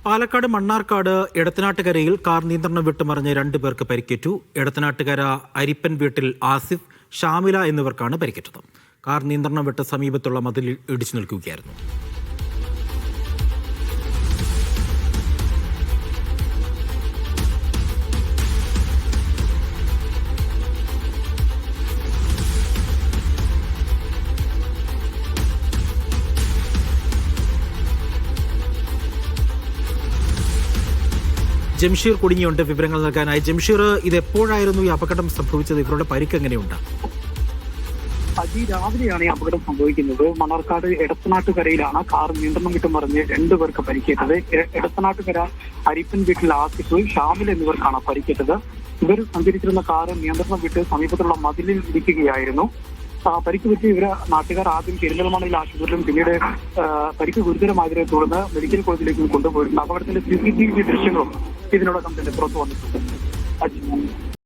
Palakkad Mannarkkad എടത്തനാട്ടുകരയിൽ car നിയന്ത്രണം വിട്ടുമറിഞ്ഞ് 2 പേർക്ക് പരിക്കേറ്റു. എടത്തനാട്ടുകര അരിപ്പൻ വീട്ടിൽ ആസിഫ്, ഷാമില എന്നിവർക്കാണ് പരിക്കേറ്റത്. കാർ നിയന്ത്രണം വിട്ട് സമീപത്തുള്ള മതിലിൽ ഇടിച്ചു നിൽക്കുകയായിരുന്നു. ജംഷീർ കുടുങ്ങിയുണ്ട് വിവരങ്ങൾ നൽകാനായി. ജംഷീർ, ഇത് എപ്പോഴായിരുന്നു ഈ അപകടം സംഭവിച്ചത്? ഇവരുടെ പരിക്ക് എങ്ങനെയുണ്ട്? രാവിലെയാണ് ഈ അപകടം സംഭവിക്കുന്നത്. മണ്ണാർക്കാട് എടത്തനാട്ടുകരയിലാണ് കാർ നിയന്ത്രണം വിട്ട് മറിഞ്ഞ് 2 പേർക്ക് പരിക്കേറ്റത്. എടത്തനാട്ടുകര അരിപ്പൻ വീട്ടിൽ ആസിഫ്, ഷാമിൽ എന്നിവർക്കാണ് പരിക്കേറ്റത്. ഇവർ സഞ്ചരിച്ചിരുന്ന കാർ നിയന്ത്രണം വിട്ട് സമീപത്തുള്ള മതിലിൽ ഇടിക്കുകയായിരുന്നു. പരിക്ക് പറ്റി ഇവരെ നാട്ടുകാർ ആദ്യം പെരിന്തൽമണ്ണയിൽ ആശുപത്രിയിലും പിന്നീട് പരിക്ക് ഗുരുതരമായതിനെ തുടർന്ന് മെഡിക്കൽ കോളേജിലേക്കും കൊണ്ടുപോയിട്ടുണ്ട്. അപകടത്തിന്റെ CCTV ദൃശ്യങ്ങളും ഇതിനോടകം തന്നെ പുറത്തു വന്നിട്ടുണ്ട്.